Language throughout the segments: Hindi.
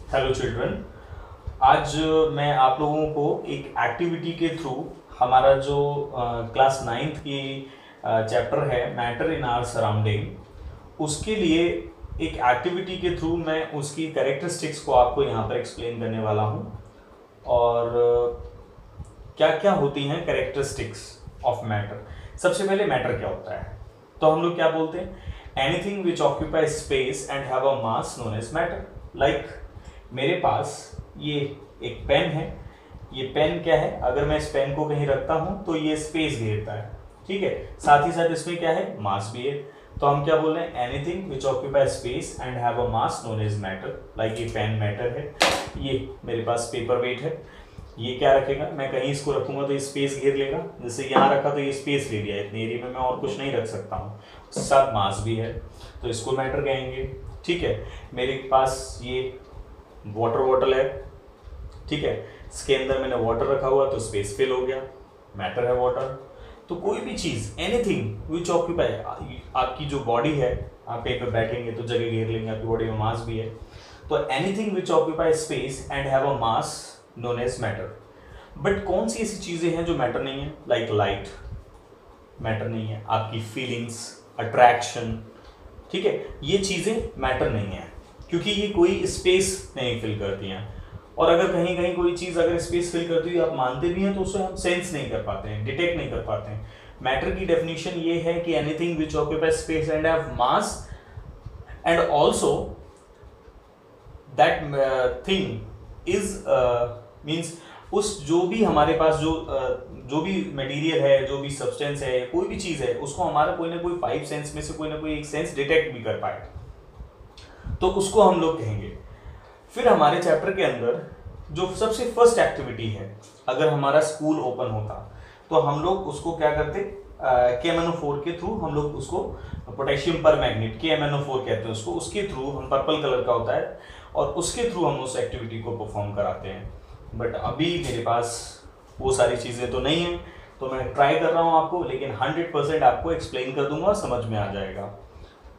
Hello children. आज मैं आप लोगों को एक एक्टिविटी के थ्रू हमारा जो क्लास नाइन्थ की चैप्टर है मैटर इन आवर सराउंडिंग, उसके लिए एक एक्टिविटी के थ्रू मैं उसकी कैरेक्टरिस्टिक्स को आपको यहाँ पर एक्सप्लेन करने वाला हूँ। और क्या क्या होती हैं कैरेक्टरिस्टिक्स ऑफ मैटर। सबसे पहले मैटर क्या होता है, तो हम लोग क्या बोलते हैं, anything which occupy space and have a mass known as matter. Like मेरे पास ये एक पेन है, ये पेन क्या है, अगर मैं इस पेन को कहीं रखता हूं तो ये स्पेस घेरता है, ठीक है। साथ ही साथ इसमें क्या है, मास भी है। तो हम क्या बोल रहे हैं, anything which occupy space and have a mass known as matter. Like ये पेन मैटर है, ये मेरे पास पेपर वेट है, ये क्या रखेगा, मैं कहीं इसको रखूंगा तो ये स्पेस घेर लेगा। जैसे यहाँ रखा तो ये स्पेस ले लिया, इतने एरिया में मैं और कुछ नहीं रख सकता हूँ। साथ मास भी है तो इसको मैटर कहेंगे, ठीक है। मेरे पास ये वाटर बॉटल है, ठीक है, इसके अंदर मैंने वाटर रखा हुआ तो स्पेस फिल हो गया, मैटर है वाटर। तो कोई भी चीज, एनीथिंग विच ऑक्यूपाई, आपकी जो बॉडी है, आप कहीं पे बैठेंगे तो जगह घेर लेंगे, आपकी बॉडी में मास भी है। तो anything which occupy space and have a mass known as matter. But कौन सी ऐसी चीजें हैं जो मैटर नहीं है, लाइक लाइट मैटर नहीं है, आपकी फीलिंग्स, अट्रैक्शन, ठीक है, ये चीजें मैटर नहीं है क्योंकि ये कोई स्पेस नहीं फिल करती हैं। और अगर कहीं कहीं कोई चीज अगर स्पेस फिल करती है, आप मानते भी हैं, तो उसे हम सेंस नहीं कर पाते हैं, डिटेक्ट नहीं कर पाते हैं। मैटर की डेफिनेशन ये है कि anything which occupy space and have mass and also that thing is means उस जो भी हमारे पास जो भी मटेरियल है, जो भी सब्सटेंस है, कोई भी चीज है, उसको हमारा कोई ना कोई फाइव सेंस में से कोई ना कोई एक सेंस डिटेक्ट भी कर पाए, तो उसको हम लोग कहेंगे। फिर हमारे चैप्टर के अंदर जो सबसे फर्स्ट एक्टिविटी है, अगर हमारा स्कूल ओपन होता तो हम लोग उसको क्या करते, KMnO4 के थ्रू हम लोग उसको, पोटेशियम पर मैग्नेट KMnO4 कहते हैं उसको, उसके थ्रू हम, पर्पल कलर का होता है, और उसके थ्रू हम उस एक्टिविटी को परफॉर्म कराते हैं। बट अभी मेरे पास वो सारी चीज़ें तो नहीं है, तो मैं ट्राई कर रहा हूँ आपको, लेकिन 100% आपको एक्सप्लेन कर दूंगा, समझ में आ जाएगा।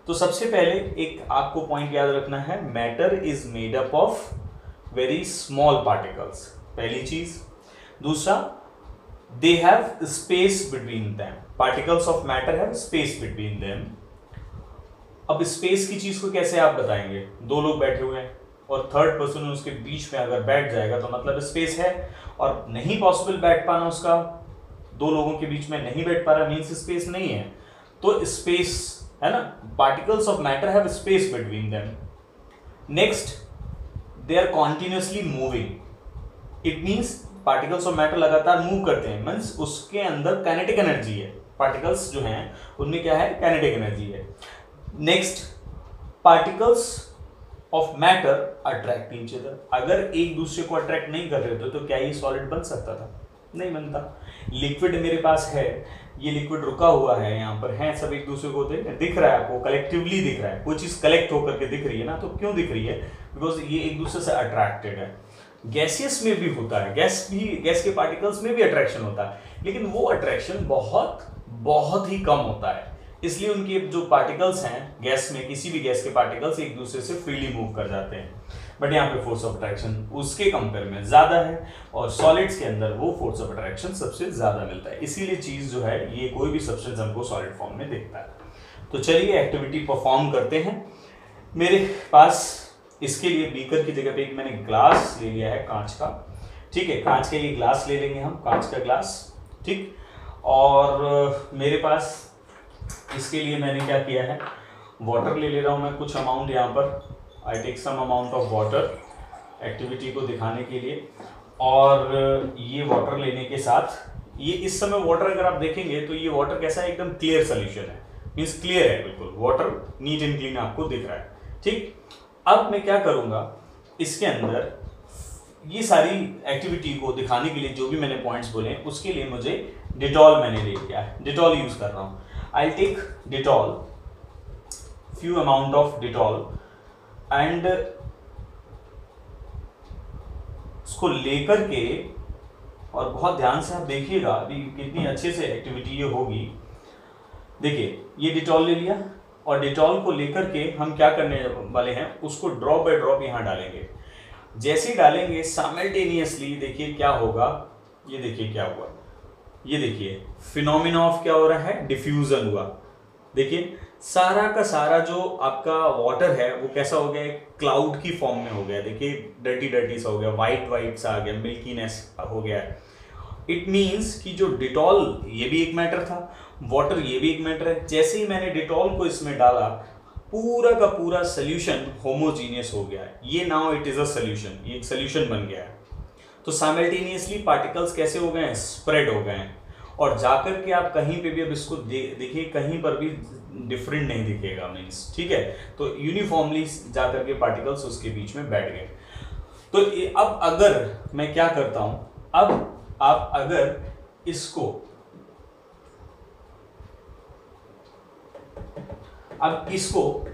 तो सबसे पहले एक आपको पॉइंट याद रखना है, matter is made up of very small particles, पहली चीज। दूसरा, they have space between them, particles of matter have space between them. अब स्पेस की चीज को कैसे आप बताएंगे, दो लोग बैठे हुए हैं और थर्ड पर्सन उसके बीच में अगर बैठ जाएगा तो मतलब स्पेस है, और नहीं पॉसिबल बैठ पाना उसका, दो लोगों के बीच में नहीं बैठ पा रहा, मीन्स स्पेस नहीं है, तो स्पेस है ना। Particles of matter have space between them. Next, they are continuously moving, it means particles of matter लगातार मूव करते हैं, मीन्स उसके अंदर काइनेटिक एनर्जी है, पार्टिकल्स जो हैं उनमें क्या है, काइनेटिक एनर्जी है। Next, particles of matter attract each other, अगर एक दूसरे को अट्रैक्ट नहीं कर रहे थे तो क्या ये सॉलिड बन सकता था, नहीं बनता। लिक्विड मेरे पास है, ये लिक्विड रुका हुआ है, यहाँ पर है, सब एक दूसरे को दिख रहा है, आपको कलेक्टिवली दिख रहा है, कोई चीज कलेक्ट होकर के दिख रही है ना, तो क्यों दिख रही है, बिकॉज ये एक दूसरे से अट्रैक्टेड है। गैसियस में भी होता है, गैस के पार्टिकल्स में भी अट्रैक्शन होता है, लेकिन वो अट्रैक्शन बहुत बहुत ही कम होता है, इसलिए उनके जो पार्टिकल्स हैं गैस में, किसी भी गैस के पार्टिकल्स एक दूसरे से फ्रीली मूव कर जाते हैं। बट यहाँ पे फोर्स ऑफ अट्रैक्शन उसके कंपेयर में ज्यादा है, और सॉलिड्स के अंदर वो फोर्स ऑफ अट्रैक्शन सबसे ज्यादा मिलता है, इसीलिए चीज जो है, ये कोई भी सब्सटेंस हमको सॉलिड फॉर्म में दिखता है। तो चलिए एक्टिविटी परफॉर्म करते हैं। मेरे पास इसके लिए बीकर की जगह पे एक मैंने ग्लास ले लिया है कांच का, ठीक है, कांच का ये ग्लास ले लेंगे हम, कांच का ग्लास, ठीक। और मेरे पास इसके लिए मैंने क्या किया है, वाटर ले ले रहा हूँ मैं कुछ अमाउंट, यहाँ पर I take some amount of water activity को दिखाने के लिए। और ये वाटर लेने के साथ, ये इस समय वाटर अगर आप देखेंगे तो ये वाटर कैसा है, एकदम क्लियर सोल्यूशन है, मीन्स क्लियर है बिल्कुल, वाटर नीट एंड क्लीन आपको दिख रहा है, ठीक। अब मैं क्या करूँगा, इसके अंदर ये सारी एक्टिविटी को दिखाने के लिए जो भी मैंने पॉइंट्स बोले उसके लिए मुझे डिटॉल मैंने ले लिया है, डिटॉल यूज कर रहा हूँ। I'll take Dettol, few amount of Dettol, and इसको लेकर के, और बहुत ध्यान से आप देखिएगा अभी कितनी अच्छे से एक्टिविटी ये होगी। देखिए ये डिटॉल ले लिया, और डिटॉल को लेकर के हम क्या करने वाले हैं, उसको ड्रॉप बाय ड्रॉप यहाँ डालेंगे। जैसे ही डालेंगे साइमल्टेनियसली देखिए क्या होगा, ये देखिए क्या हुआ, ये देखिए फिनोमिना ऑफ क्या हो रहा है, डिफ्यूजन हुआ। देखिए सारा का सारा जो आपका वाटर है वो कैसा हो गया, क्लाउड की फॉर्म में हो गया। देखिए डर्टी डर्टी सा हो गया, वाइट वाइट सा आ गया, मिल्कीनेस हो गया। इट मीन्स कि जो डिटॉल ये भी एक मैटर था, वाटर ये भी एक मैटर है। जैसे ही मैंने डिटॉल को इसमें डाला पूरा का पूरा सोल्यूशन होमोजीनियस हो गया है। ये now it is a solution, ये एक सोल्यूशन बन गया है। तो साइमल्टेनियसली पार्टिकल्स कैसे हो गए हैं, स्प्रेड हो गए हैं। और जाकर के आप कहीं पे भी अब इसको देखिए कहीं पर भी डिफरेंट नहीं दिखेगा, मीन्स ठीक है। तो यूनिफॉर्मली जाकर के पार्टिकल्स उसके बीच में बैठ गए। तो अब अगर मैं क्या करता हूं, अब आप अगर इसको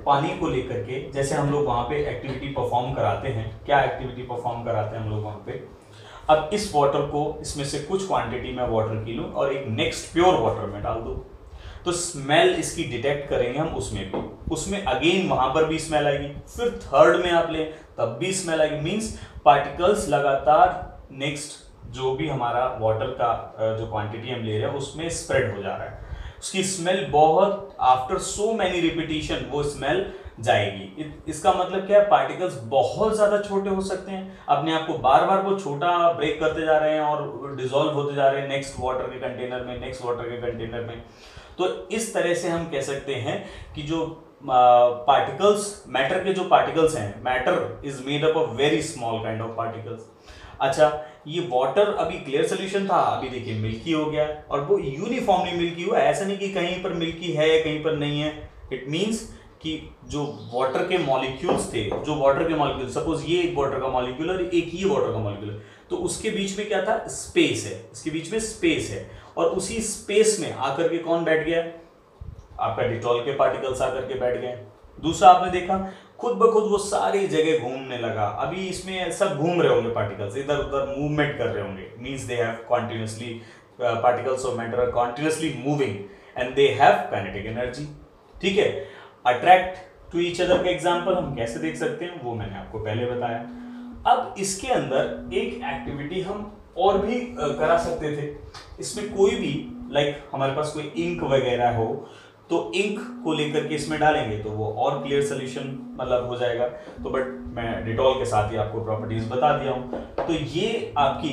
पानी को लेकर के, जैसे हम लोग वहां पे एक्टिविटी परफॉर्म कराते हैं, क्या एक्टिविटी परफॉर्म कराते हैं हम लोग वहां पे, अब इस वाटर को इसमें से कुछ क्वांटिटी में वाटर की लूं और एक नेक्स्ट प्योर वाटर में डाल दूं, तो स्मेल इसकी डिटेक्ट करेंगे हम उसमें भी, उसमें अगेन वहां पर भी स्मेल आएगी, फिर थर्ड में आप लें तब भी स्मेल आएगी। मींस पार्टिकल्स लगातार नेक्स्ट जो भी हमारा वाटर का जो क्वांटिटी हम ले रहे हैं उसमें स्प्रेड हो जा रहा है। उसकी स्मेल बहुत आफ्टर सो मेनी रिपीटिशन वो स्मेल जाएगी। इसका मतलब क्या है, पार्टिकल्स बहुत ज्यादा छोटे हो सकते हैं, अपने आप को बार बार वो छोटा ब्रेक करते जा रहे हैं और डिसॉल्व होते जा रहे हैं नेक्स्ट वाटर के कंटेनर में, नेक्स्ट वाटर के कंटेनर में। तो इस तरह से हम कह सकते हैं कि जो पार्टिकल्स, मैटर के जो पार्टिकल्स हैं, matter is made up of very small kind of particles. अच्छा, ये वाटर अभी क्लियर सोल्यूशन था, अभी देखिए मिल्की हो गया और वो यूनिफॉर्मली मिल्की हुआ। ऐसा नहीं कि कहीं पर मिल्की है कहीं पर नहीं है। इट मींस कि जो वाटर के मॉलिक्यूल्स थे, जो वाटर के मॉलिक्यूल, सपोज ये एक वाटर का मॉलिक्यूल और एक ही वाटर का मॉलिक्यूल, तो उसके बीच में क्या था, स्पेस है, इसके बीच में स्पेस है। और उसी स्पेस में आकर के कौन बैठ गया, आपका डिटॉल के पार्टिकल्स आकर के बैठ गए। दूसरा आपने देखा खुद ब खुद वो सारी जगह घूमने लगा। अभी इसमें सब घूम रहे होंगे पार्टिकल्स, इधर उधर मूवमेंट कर रहे होंगे, means they have continuously, particles of matter are continuously moving and they have kinetic energy. ठीक है, अट्रैक्ट टू ईच अदर का एग्जांपल हम कैसे देख सकते हैं वो मैंने आपको पहले बताया। अब इसके अंदर एक एक्टिविटी हम और भी करा सकते थे। इसमें कोई भी लाइक हमारे पास कोई इंक वगैरह हो तो इंक को लेकर के इसमें डालेंगे तो वो और क्लियर सोल्यूशन मतलब हो जाएगा। तो बट मैं डिटॉल के साथ ही आपको प्रॉपर्टीज बता दिया हूं। तो ये आपकी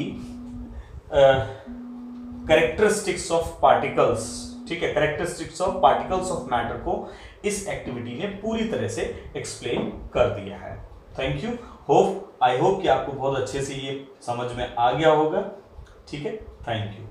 कैरेक्टरिस्टिक्स ऑफ पार्टिकल्स, ठीक है, characteristics of particles of matter को इस एक्टिविटी ने पूरी तरह से एक्सप्लेन कर दिया है। थैंक यू, आई होप कि आपको बहुत अच्छे से ये समझ में आ गया होगा। ठीक है, थैंक यू।